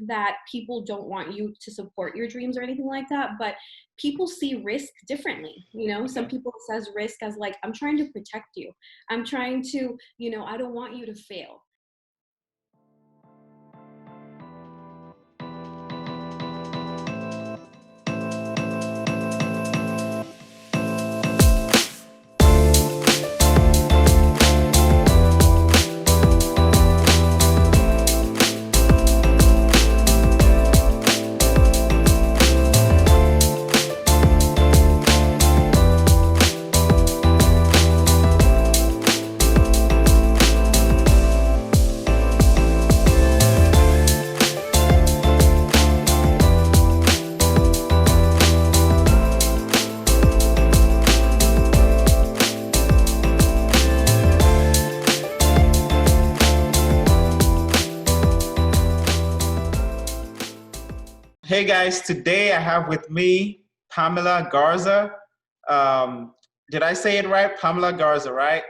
that people don't want you to support your dreams or anything like that, but people see risk differently. Some Okay. people says risk as like, I'm trying to protect you. I'm trying to, I don't want you to fail. Hey guys, today I have with me Pamela Garza. Um, did I say it right? Pamela Garza, right?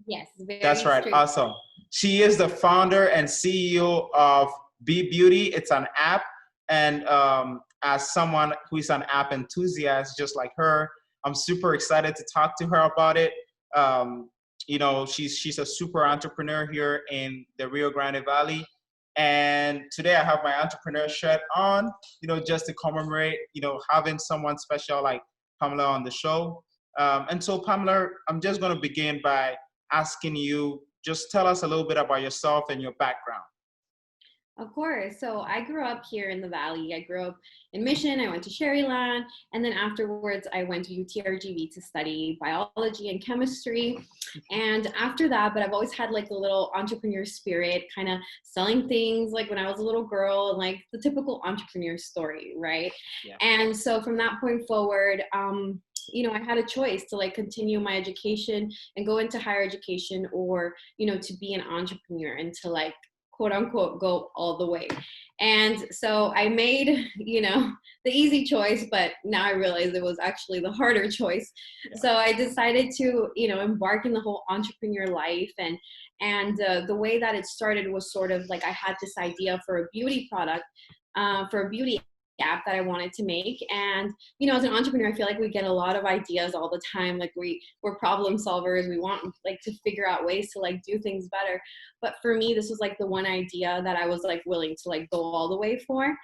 Yes, That's very right. straight. Awesome. She is the founder and CEO of Bbeauty. It's an app. And as someone who is an app enthusiast, just like her, I'm super excited to talk to her about it. Um, she's a super entrepreneur here in the Rio Grande Valley. And today I have my entrepreneur shirt on, just to commemorate, having someone special like Pamela on the show. And so, Pamela, I'm just going to begin by asking you, just tell us a little bit about yourself and your background. Of course. So I grew up here in the Valley. I grew up in Mission. I went to Sherryland. And then afterwards, I went to UTRGV to study biology and chemistry. And after that, but I've always had like a little entrepreneur spirit, kind of selling things like when I was a little girl, and like the typical entrepreneur story, right? Yeah. And so from that point forward, I had a choice to like continue my education and go into higher education, or, to be an entrepreneur and to like quote unquote go all the way. And so I made, the easy choice, but now I realize it was actually the harder choice. Yeah. So I decided to, embark in the whole entrepreneur life. And the way that it started was sort of like I had this idea for a beauty product, for a beauty app that I wanted to make. And, as an entrepreneur, I feel like we get a lot of ideas all the time. Like we're problem solvers. We want like to figure out ways to like do things better. But for me, this was like the one idea that I was like willing to like go all the way for.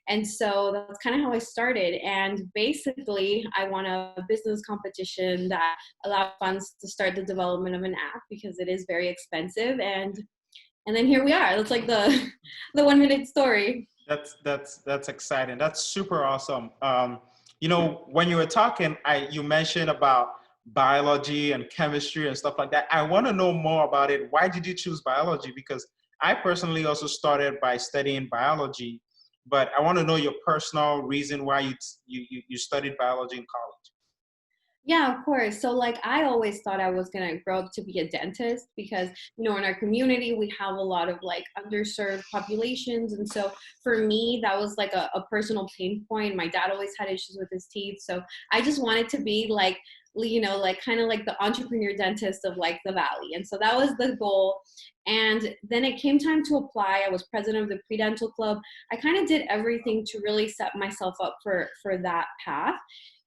And so that's kind of how I started. And basically, I won a business competition that allowed funds to start the development of an app because it is very expensive. And then here we are. That's like the the 1 minute story. That's exciting. That's super awesome. When you were talking, you mentioned about biology and chemistry and stuff like that. I want to know more about it. Why did you choose biology? Because I personally also started by studying biology, but I want to know your personal reason why you studied biology in college. Yeah, of course. So like I always thought I was gonna grow up to be a dentist because, in our community we have a lot of like underserved populations. And so for me, that was like a personal pain point. My dad always had issues with his teeth. So I just wanted to be like, like kind of like the entrepreneur dentist of like the Valley. And so that was the goal. And then it came time to apply. I was president of the pre-dental club. I kind of did everything to really set myself up for that path.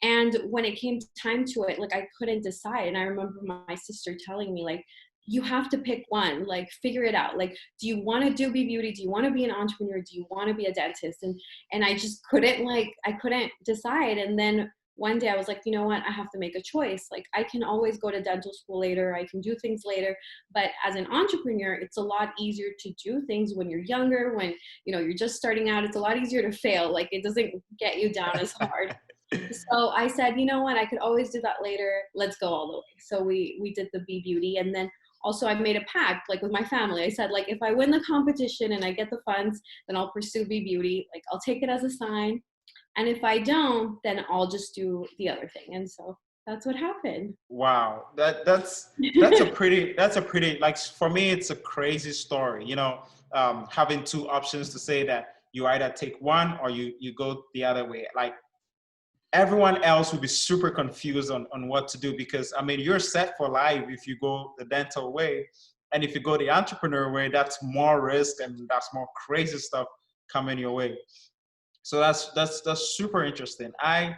And when it came time to it, like I couldn't decide. And I remember my sister telling me, like, you have to pick one, like figure it out. Like, do you want to do Bbeauty? Do you want to be an entrepreneur? Do you want to be a dentist? And I just couldn't I couldn't decide. And then one day I was like, you know what? I have to make a choice. Like I can always go to dental school later. I can do things later. But as an entrepreneur, it's a lot easier to do things when you're younger, when, you're just starting out. It's a lot easier to fail. Like it doesn't get you down as hard. So I said, you know what, I could always do that later. Let's go all the way. So we did the Bbeauty. And then also I made a pact like with my family. I said, like, if I win the competition and I get the funds, then I'll pursue Bbeauty. Like I'll take it as a sign. And if I don't, then I'll just do the other thing. And so that's what happened. Wow, that's a pretty, like, for me it's a crazy story. Having two options to say that you either take one or you go the other way. Like everyone else will be super confused on what to do, because I mean you're set for life if you go the dental way, and if you go the entrepreneur way, that's more risk and that's more crazy stuff. coming your way. So that's super interesting. I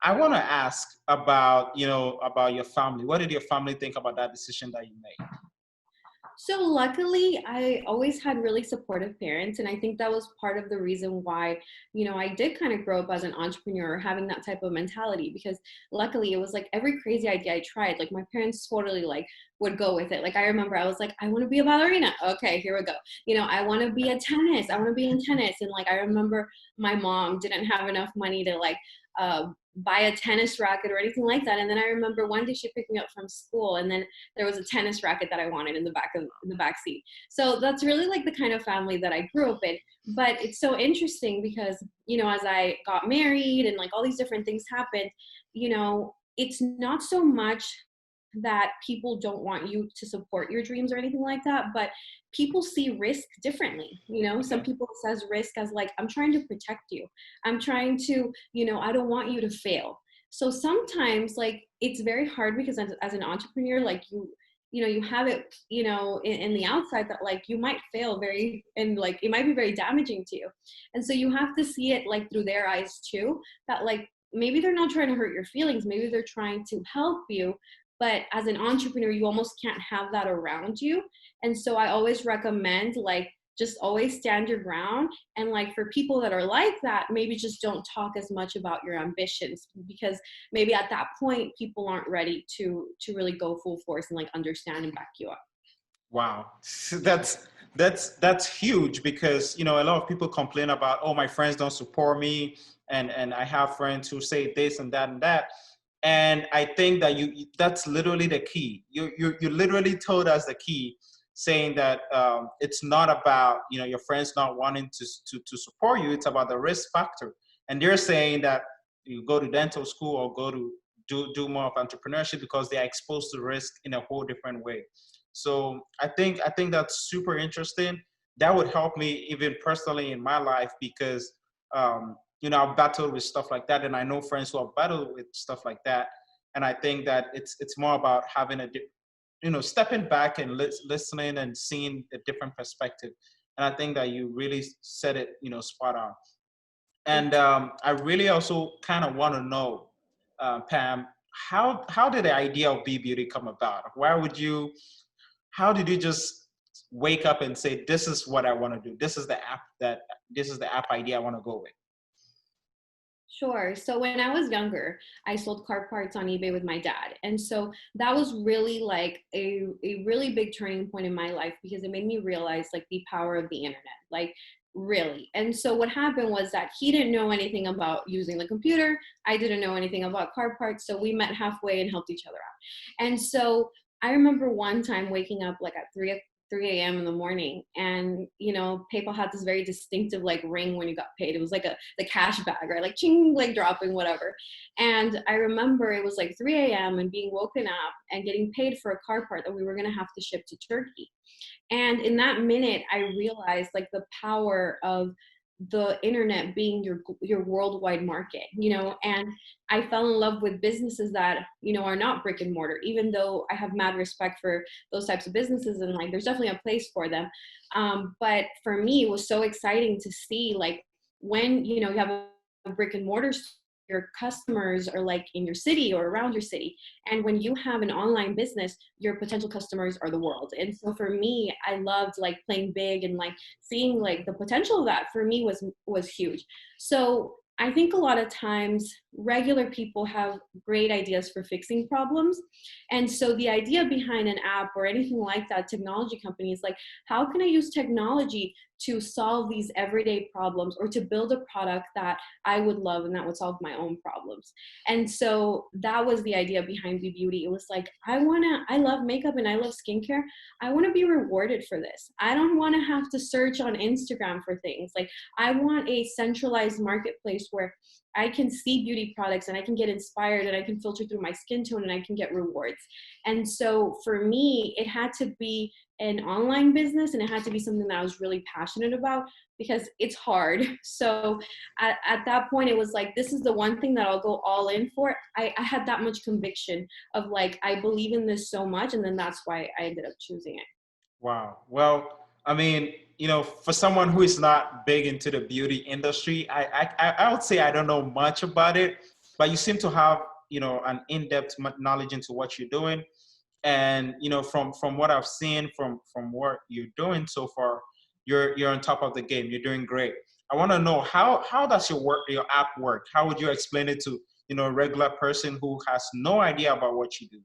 want to ask about, about your family. What did your family think about that decision that you made? So luckily, I always had really supportive parents, and I think that was part of the reason why, I did kind of grow up as an entrepreneur, having that type of mentality. Because luckily, it was like every crazy idea I tried, like my parents totally like would go with it. Like I remember, I was like, I want to be a ballerina. Okay, here we go. I want to be a tennis. I want to be in tennis. And like I remember, my mom didn't have enough money to like buy a tennis racket or anything like that. And then I remember one day she picked me up from school, and then there was a tennis racket that I wanted in the back seat. So that's really like the kind of family that I grew up in. But it's so interesting because, as I got married and like all these different things happened, it's not so much that people don't want you to support your dreams or anything like that, but people see risk differently. Some Okay. people says risk as like, I'm trying to protect you, I'm trying to, I don't want you to fail. So sometimes like it's very hard because as an entrepreneur, like you have it, in the outside that like you might fail very, and like it might be very damaging to you. And so you have to see it like through their eyes too, that like maybe they're not trying to hurt your feelings, maybe they're trying to help you. But as an entrepreneur, you almost can't have that around you. And so I always recommend like just always stand your ground. And like for people that are like that, maybe just don't talk as much about your ambitions, because maybe at that point people aren't ready to really go full force and like understand and back you up. Wow. So that's huge because, a lot of people complain about, oh, my friends don't support me, and I have friends who say this and that and that. And I think that that's literally the key. You literally told us the key, saying that it's not about, your friends not wanting to support you. It's about the risk factor. And they're saying that you go to dental school or go to do more of entrepreneurship because they are exposed to risk in a whole different way. So I think that's super interesting. That would help me even personally in my life because I've battled with stuff like that, and I know friends who have battled with stuff like that. And I think that it's more about having stepping back and listening and seeing a different perspective. And I think that you really said it, spot on. And I really also kind of want to know, Pam, how did the idea of Bbeauty come about? How did you just wake up and say, this is what I want to do? This is the app idea I want to go with. Sure. So when I was younger, I sold car parts on eBay with my dad. And so that was really like a really big turning point in my life because it made me realize like the power of the internet, like really. And so what happened was that he didn't know anything about using the computer. I didn't know anything about car parts. So we met halfway and helped each other out. And so I remember one time waking up like at 3 a.m. in the morning, and PayPal had this very distinctive like ring when you got paid. It was like the cash bag, right? Like ching, like dropping whatever. And I remember it was like 3 a.m. and being woken up and getting paid for a car part that we were going to have to ship to Turkey. And in that minute, I realized like the power of the internet being your worldwide market, and I fell in love with businesses that, are not brick and mortar, even though I have mad respect for those types of businesses and like there's definitely a place for them. But for me, it was so exciting to see like when, you have a brick and mortar, your customers are like in your city or around your city. And when you have an online business, your potential customers are the world. And so for me, I loved like playing big and like seeing like the potential of that for me was huge. So I think a lot of times regular people have great ideas for fixing problems. And so the idea behind an app or anything like that, technology companies, like how can I use technology to solve these everyday problems or to build a product that I would love and that would solve my own problems. And so that was the idea behind Bbeauty. It was like, I love makeup and I love skincare. I want to be rewarded for this. I don't want to have to search on Instagram for things. Like I want a centralized marketplace where I can see beauty products and I can get inspired and I can filter through my skin tone and I can get rewards. And so for me, it had to be an online business and it had to be something that I was really passionate about because it's hard. So at that point, it was like, this is the one thing that I'll go all in for. I had that much conviction of like, I believe in this so much. And then that's why I ended up choosing it. Wow. Well, I mean, for someone who is not big into the beauty industry, I would say I don't know much about it, but you seem to have, an in-depth knowledge into what you're doing. And, from what I've seen, from what you're doing so far, you're on top of the game. You're doing great. I want to know how does your app work? How would you explain it to, a regular person who has no idea about what you do?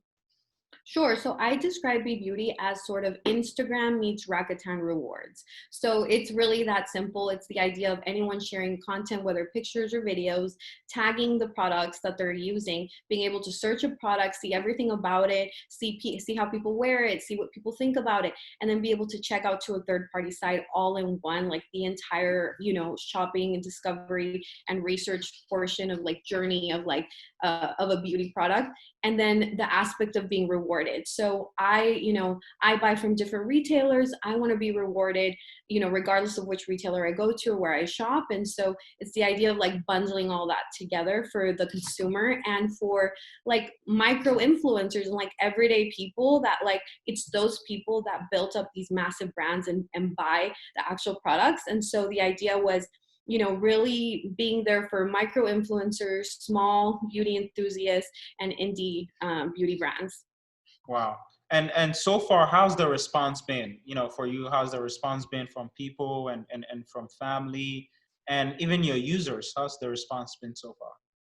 Sure. So I describe Bbeauty as sort of Instagram meets Rakuten rewards. So it's really that simple. It's the idea of anyone sharing content, whether pictures or videos, tagging the products that they're using, being able to search a product, see everything about it, see how people wear it, see what people think about it, and then be able to check out to a third-party site all in one, like the entire, shopping and discovery and research portion of like journey of like of a beauty product. And then the aspect of being rewarded. So I buy from different retailers. I want to be rewarded, regardless of which retailer I go to or where I shop. And so it's the idea of like bundling all that together for the consumer and for like micro influencers and like everyday people that like, it's those people that built up these massive brands and buy the actual products. And so the idea was, really being there for micro influencers, small beauty enthusiasts, and indie beauty brands. Wow. And so far, how's the response been? For you, how's the response been from people and from family and even your users? How's the response been so far?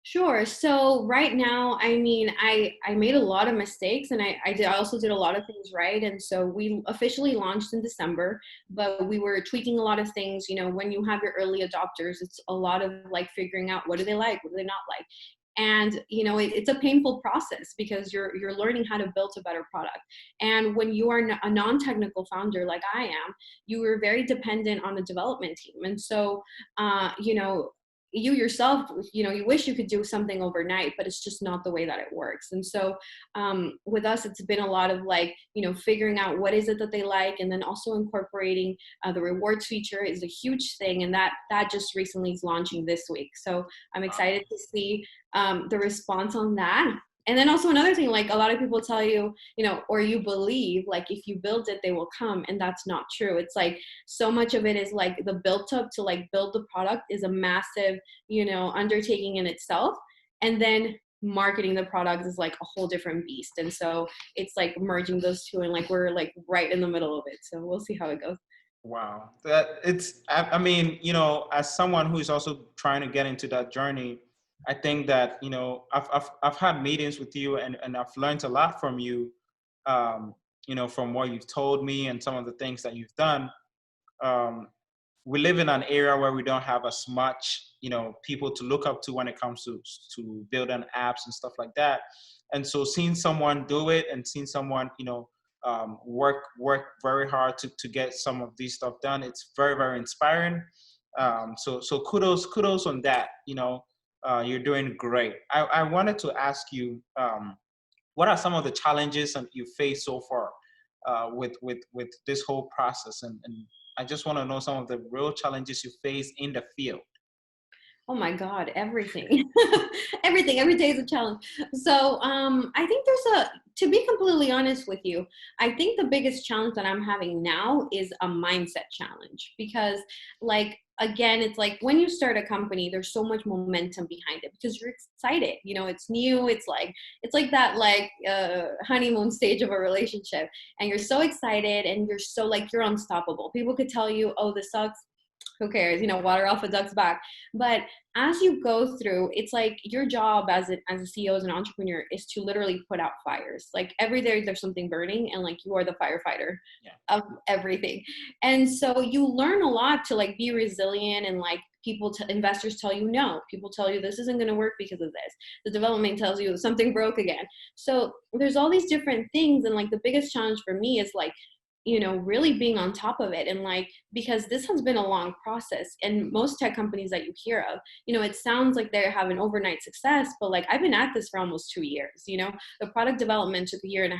Sure. So right now, I mean, I made a lot of mistakes and I also did a lot of things right. And so we officially launched in December, but we were tweaking a lot of things. When you have your early adopters, it's a lot of like figuring out what do they like, what do they not like. And it's a painful process because you're learning how to build a better product. And when you are a non-technical founder like I am, you are very dependent on the development team. And so you yourself, you wish you could do something overnight, but it's just not the way that it works. And so with us, it's been a lot of like, figuring out what is it that they like, and then also incorporating the rewards feature is a huge thing. And that just recently is launching this week. So I'm excited to see the response on that. And then also another thing, like a lot of people tell you, or you believe like if you build it, they will come. And that's not true. It's like so much of it is like the built up to like build the product is a massive, undertaking in itself. And then marketing the product is like a whole different beast. And so it's like merging those two and like we're like right in the middle of it. So we'll see how it goes. Wow. I mean, as someone who is also trying to get into that journey, I think that, I've had meetings with you and I've learned a lot from you, from what you've told me and some of the things that you've done. Um, we live in an era where we don't have as much, people to look up to when it comes to building apps and stuff like that. And so seeing someone do it and seeing someone, work very hard to get some of these stuff done, it's very, very inspiring. So kudos on that. You're doing great. I wanted to ask you, what are some of the challenges that you face so far with this whole process? And I just want to know some of the real challenges you face in the field. Oh my God, everything. Everything. Every day is a challenge. So I think to be completely honest with you, I think the biggest challenge that I'm having now is a mindset challenge because like, again, it's like when you start a company, there's so much momentum behind it because you're excited. It's new. It's like that like honeymoon stage of a relationship, and you're so excited and you're so like you're unstoppable. People could tell you, oh, this sucks. Who cares? Water off a duck's back. But as you go through, it's like your job as a CEO, as an entrepreneur, is to literally put out fires. Like every day there's something burning, and like you are the firefighter of everything. And so you learn a lot to like be resilient, and like investors tell you no. People tell you this isn't going to work because of this. The development tells you something broke again. So there's all these different things, and like the biggest challenge for me is like really being on top of it. And like, because this has been a long process, and most tech companies that you hear of, it sounds like they have an overnight success, but like I've been at this for almost 2 years. The product development took 1.5 years.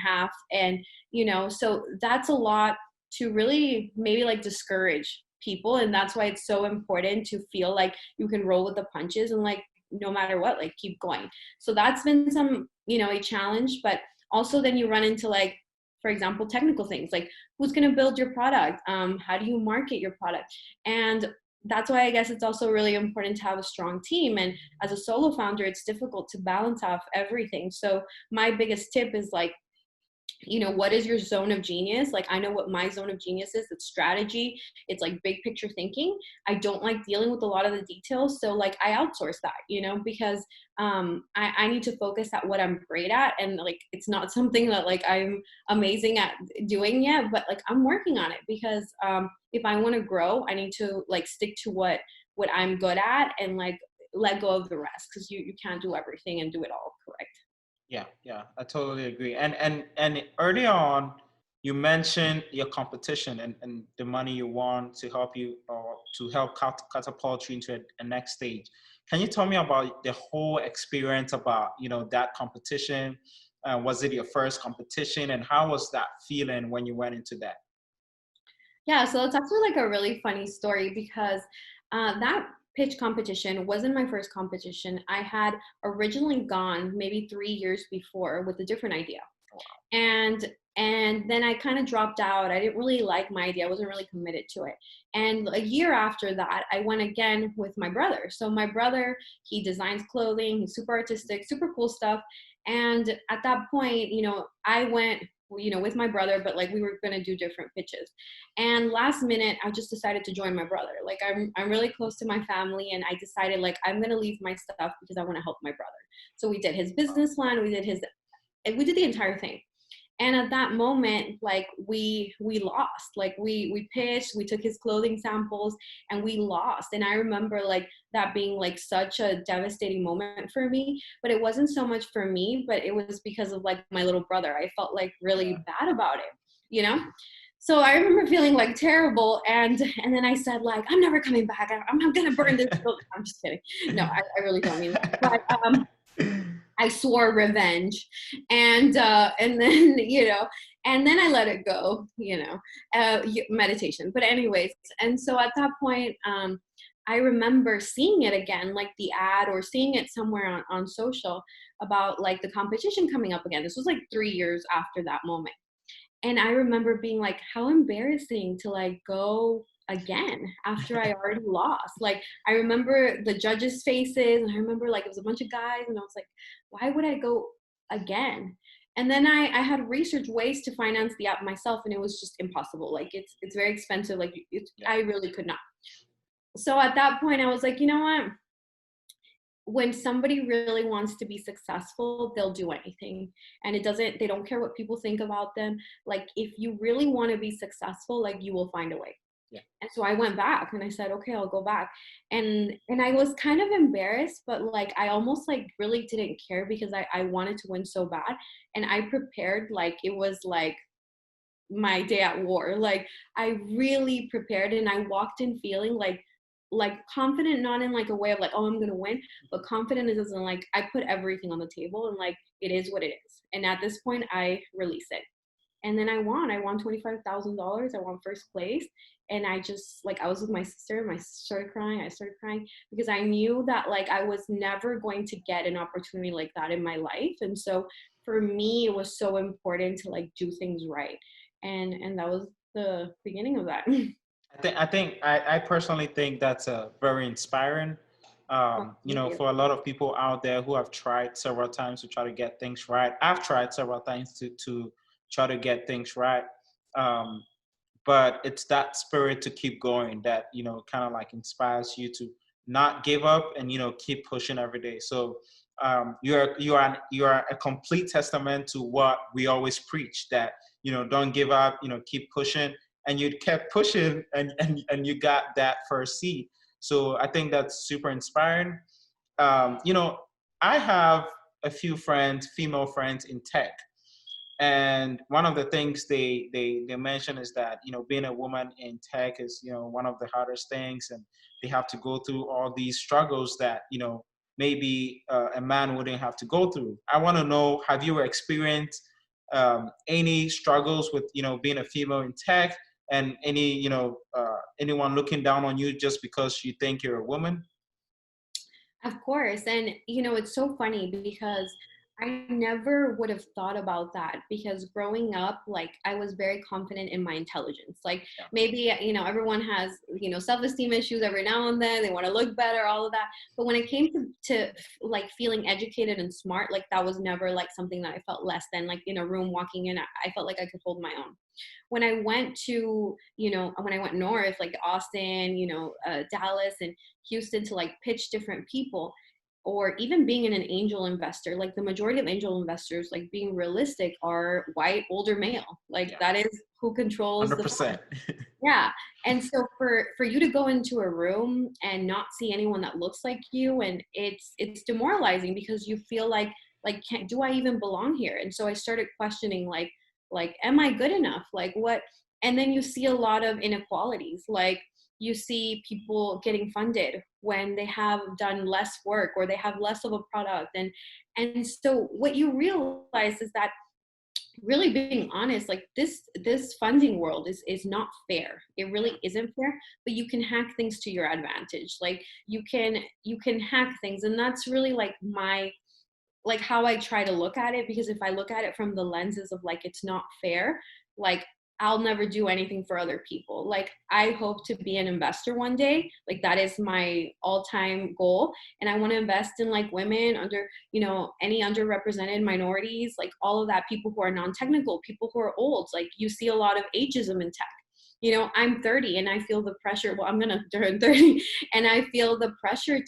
And, so that's a lot to really maybe like discourage people. And that's why it's so important to feel like you can roll with the punches and like, no matter what, like keep going. So that's been some, a challenge, but also then you run into like for example, technical things like who's going to build your product, how do you market your product, and that's why I guess it's also really important to have a strong team. And as a solo founder, it's difficult to balance off everything. So my biggest tip is like, what is your zone of genius? Like, I know what my zone of genius is. It's strategy. It's like big picture thinking. I don't like dealing with a lot of the details. So like I outsource that, because I need to focus at what I'm great at. And like, it's not something that like I'm amazing at doing yet, but like I'm working on it because if I want to grow, I need to like stick to what I'm good at and like let go of the rest, because you can't do everything and do it all correct. Yeah, yeah, I totally agree. And early on, you mentioned your competition and the money you want to help you or to help catapult you into a next stage. Can you tell me about the whole experience about that competition? Was it your first competition, and how was that feeling when you went into that? Yeah, so it's actually like a really funny story because that pitch competition wasn't my first competition. I had originally gone maybe 3 years before with a different idea. And then I kind of dropped out. I didn't really like my idea. I wasn't really committed to it. And a year after that, I went again with my brother. So my brother, he designs clothing. He's super artistic, super cool stuff. And at that point, I went, with my brother, but like we were going to do different pitches. And last minute, I just decided to join my brother. Like I'm really close to my family, and I decided like I'm going to leave my stuff because I want to help my brother. So we did his business plan. We did the entire thing. And at that moment, like we lost. Like we pitched, we took his clothing samples, and we lost. And I remember like that being like such a devastating moment for me. But it wasn't so much for me, but it was because of like my little brother. I felt like Yeah. really bad about it, you know. So I remember feeling like terrible, and then I said like, I'm never coming back. I'm not gonna burn this building. I'm just kidding. No, I really don't mean that. But I swore revenge, and then and then I let it go, meditation. But anyways, and so at that point, I remember seeing it again, like the ad or seeing it somewhere on social about like the competition coming up again. This was like 3 years after that moment. And I remember being like, how embarrassing to like go again after I already lost. Like I remember the judges' faces, and I remember like it was a bunch of guys, and I was like, why would I go again? And then I had researched ways to finance the app myself, and it was just impossible. Like it's very expensive. Like Yeah. I really could not. So at that point, I was like, you know what? When somebody really wants to be successful, they'll do anything. And they don't care what people think about them. Like if you really want to be successful, like you will find a way. Yeah. And so I went back and I said, okay, I'll go back. And I was kind of embarrassed, but like I almost like really didn't care because I wanted to win so bad. And I prepared like it was like my day at war. Like I really prepared, and I walked in feeling like confident, not in like a way of like, oh, I'm gonna win, but confident is in like I put everything on the table, and like it is what it is. And at this point I release it. And then I won $25,000. I won first place. And I just like I was with my sister. My sister started crying because I knew that like I was never going to get an opportunity like that in my life. And so for me it was so important to like do things right. And that was the beginning of that. I personally think that's very inspiring. Oh, thank you. For a lot of people out there who have tried several times to try to get things right. I've tried several times to try to get things right. Um, but it's that spirit to keep going that kind of like inspires you to not give up and keep pushing every day. So you are a complete testament to what we always preach, that don't give up, keep pushing. And you kept pushing, and you got that first seed. So I think that's super inspiring. um, you know I have a few friends, female friends in tech, and one of the things they mention is that being a woman in tech is one of the hardest things, and they have to go through all these struggles that maybe a man wouldn't have to go through. I want to know, have you experienced any struggles with being a female in tech, and anyone looking down on you just because you think you're a woman? Of course. And it's so funny because I never would have thought about that because growing up, like I was very confident in my intelligence. Like Yeah. maybe, everyone has, self-esteem issues every now and then. They want to look better, all of that. But when it came to like feeling educated and smart, like that was never like something that I felt less than. Like in a room walking in, I felt like I could hold my own. When I went to, when I went north, like Austin, Dallas and Houston to like pitch different people, or even being in an angel investor, like the majority of angel investors, like being realistic, are white, older male. Like Yeah. that is who controls the fund. 100%. Yeah. And so for you to go into a room and not see anyone that looks like you, and it's demoralizing because you feel like do I even belong here? And so I started questioning like am I good enough? Like what? And then you see a lot of inequalities. Like you see people getting funded when they have done less work or they have less of a product. And so what you realize is that, really being honest, like this funding world is not fair. It really isn't fair, but you can hack things to your advantage. Like you can hack things, and that's really like like how I try to look at it, because if I look at it from the lenses of like it's not fair, like I'll never do anything for other people. Like I hope to be an investor one day. Like that is my all-time goal. And I want to invest in like women under, any underrepresented minorities, like all of that, people who are non-technical, people who are old. Like you see a lot of ageism in tech. I'm 30 and I feel the pressure. Well, I'm going to turn 30 and I feel the pressure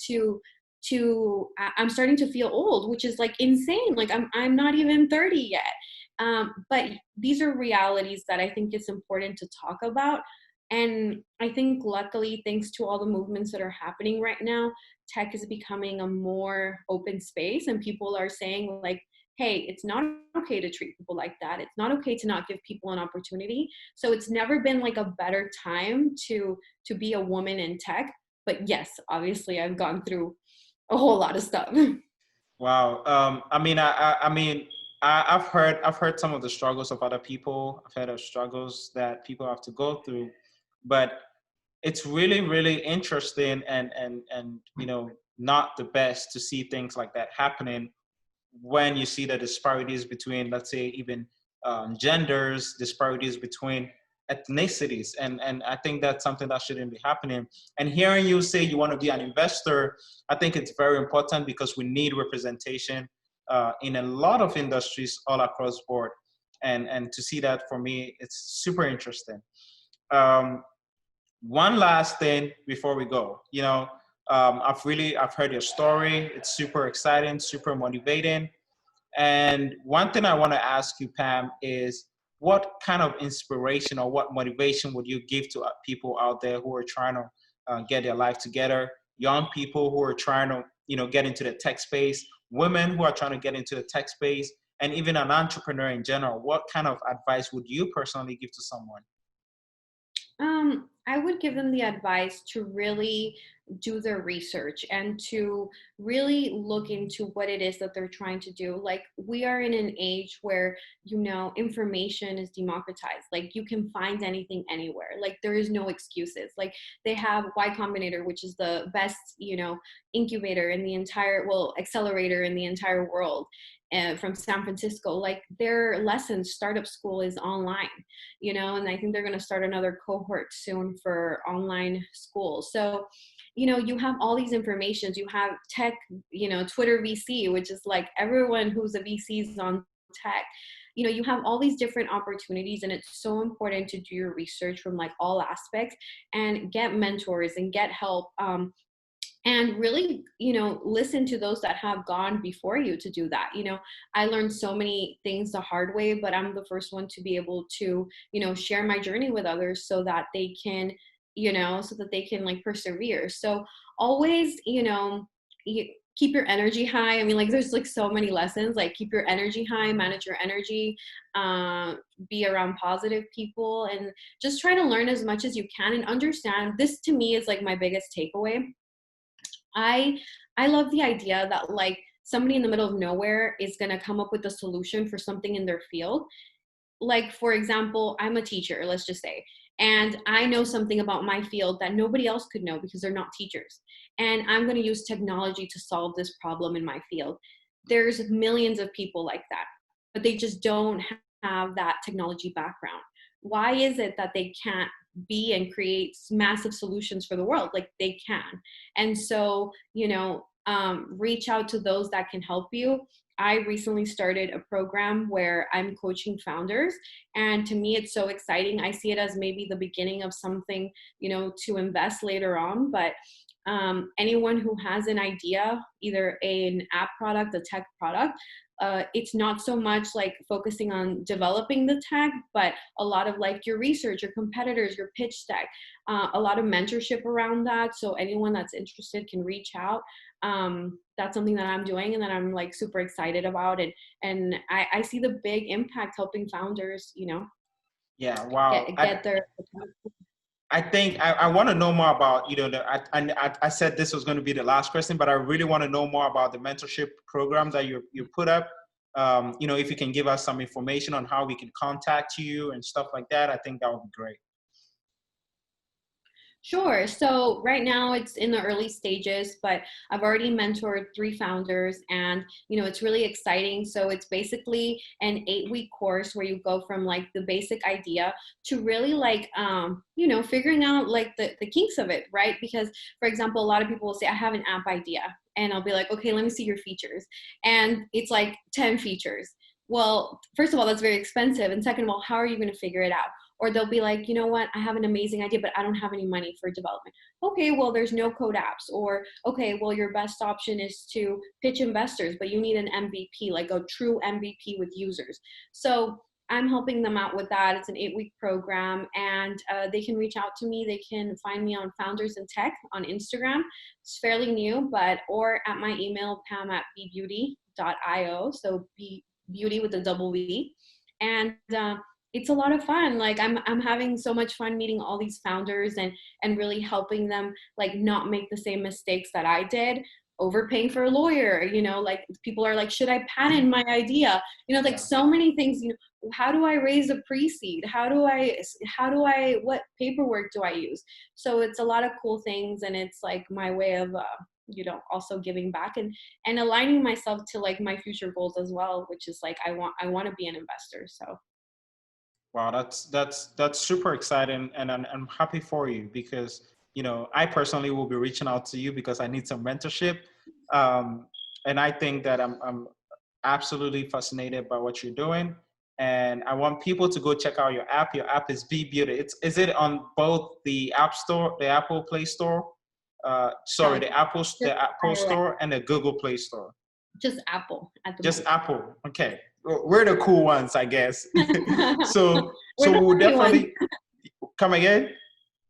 I'm starting to feel old, which is like insane. Like I'm not even 30 yet. But these are realities that I think it's important to talk about. And I think luckily, thanks to all the movements that are happening right now, tech is becoming a more open space, and people are saying like, hey, it's not okay to treat people like that. It's not okay to not give people an opportunity. So it's never been like a better time to be a woman in tech. But yes, obviously I've gone through a whole lot of stuff. Wow. I've heard some of the struggles of other people. I've heard of struggles that people have to go through, but it's really, really interesting and not the best to see things like that happening when you see the disparities between, let's say, even genders, disparities between ethnicities. And I think that's something that shouldn't be happening. And hearing you say you want to be an investor, I think it's very important because we need representation in a lot of industries all across board. And to see that, for me, it's super interesting. Um, One last thing before we go, I've heard your story. It's super exciting, super motivating. And one thing I want to ask you, Pam, is what kind of inspiration or what motivation would you give to people out there who are trying to get their life together, young people who are trying to, get into the tech space, women who are trying to get into the tech space, and even an entrepreneur in general? What kind of advice would you personally give to someone? I would give them the advice to really do their research and to really look into what it is that they're trying to do. Like we are in an age where, information is democratized. Like you can find anything anywhere. Like there is no excuses. Like they have Y Combinator, which is the best, incubator in the entire, well, accelerator in the entire world. From San Francisco, like their lessons, startup school is online, and I think they're going to start another cohort soon for online school. So, you have all these informations. You have tech, Twitter VC, which is like everyone who's a VC is on tech. You have all these different opportunities, and it's so important to do your research from like all aspects and get mentors and get help. And really, listen to those that have gone before you to do that. I learned so many things the hard way, but I'm the first one to be able to, share my journey with others so that they can, like persevere. So always, keep your energy high. I mean, like there's like so many lessons, like keep your energy high, manage your energy, be around positive people, and just try to learn as much as you can and understand. This to me is like my biggest takeaway. I I love the idea that like somebody in the middle of nowhere is going to come up with a solution for something in their field. Like for example, I'm a teacher, let's just say, and I know something about my field that nobody else could know because they're not teachers. And I'm going to use technology to solve this problem in my field. there's millions of people like that, but they just don't have that technology background. Why is it that they can't be and create massive solutions for the world? Like they can. And so, reach out to those that can help you. I recently started a program where I'm coaching founders. And to me, it's so exciting. I see it as maybe the beginning of something, to invest later on. But anyone who has an idea, either an app product, a tech product, it's not so much like focusing on developing the tech, but a lot of like your research, your competitors, your pitch deck, a lot of mentorship around that. So anyone that's interested can reach out. That's something that I'm doing and that I'm like super excited about. And I see the big impact helping founders, Yeah, wow. get their. I think I want to know more about, I said this was going to be the last question, but I really want to know more about the mentorship program that you put up. If you can give us some information on how we can contact you and stuff like that, I think that would be great. Sure. So right now it's in the early stages, but I've already mentored 3 founders and, it's really exciting. So it's basically an 8-week course where you go from like the basic idea to really like, figuring out like the kinks of it, right? Because for example, a lot of people will say, I have an app idea, and I'll be like, okay, let me see your features. And it's like 10 features. Well, first of all, that's very expensive. And second of all, how are you going to figure it out? Or they'll be like, you know what, I have an amazing idea, but I don't have any money for development. Okay, well, there's no code apps. Or, okay, well, your best option is to pitch investors, but you need an MVP, like a true MVP with users. So I'm helping them out with that. It's an 8-week program, and they can reach out to me. They can find me on Founders in Tech on Instagram. It's fairly new, or at my email, pam@bbeauty.io. So Beauty with a double V. And it's a lot of fun. Like I'm having so much fun meeting all these founders and really helping them like not make the same mistakes that I did, overpaying for a lawyer, like people are like, should I patent my idea? Like so many things, how do I raise a pre-seed? What paperwork do I use? So it's a lot of cool things, and it's like my way of also giving back and aligning myself to like my future goals as well, which is like I want to be an investor. So Wow, that's super exciting, and I'm happy for you because I personally will be reaching out to you because I need some mentorship, and I think that I'm absolutely fascinated by what you're doing, and I want people to go check out your app. Your app is Bbeauty. Is it on both the App Store, the Apple Play Store? Sorry, no, the Apple iOS. Store and the Google Play Store. Just Apple at the Just moment. Apple. Okay. We're the cool ones, I guess. so We're the we'll lucky ones. definitely come again.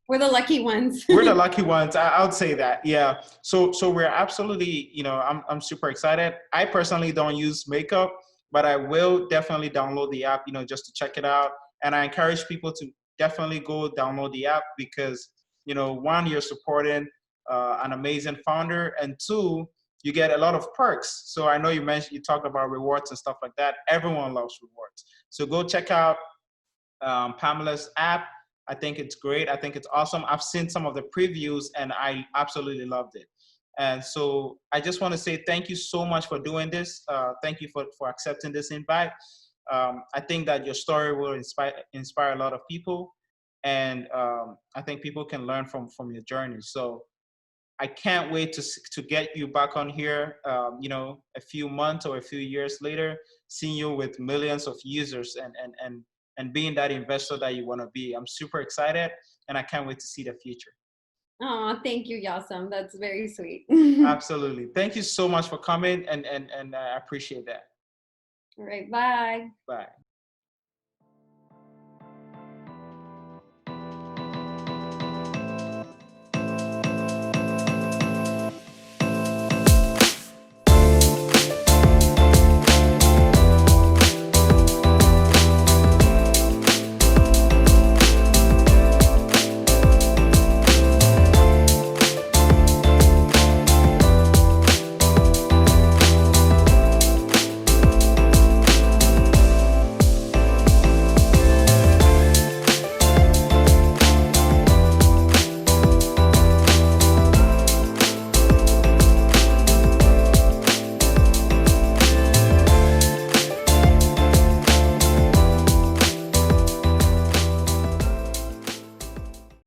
We're the lucky ones. We're the lucky ones. I would say that. Yeah. So we're absolutely, I'm super excited. I personally don't use makeup, but I will definitely download the app, just to check it out. And I encourage people to definitely go download the app because, one, you're supporting an amazing founder, and 2, you get a lot of perks. So I know you talked about rewards and stuff like that. Everyone loves rewards. So go check out Pamela's app. I think it's great. I think it's awesome. I've seen some of the previews and I absolutely loved it. And so I just want to say thank you so much for doing this. Thank you for accepting this invite. I think that your story will inspire a lot of people. And I think people can learn from your journey. So I can't wait to get you back on here, a few months or a few years later, seeing you with millions of users and being that investor that you want to be. I'm super excited, and I can't wait to see the future. Oh, thank you, Yassam. That's very sweet. Absolutely. Thank you so much for coming, and I appreciate that. All right, bye. Bye.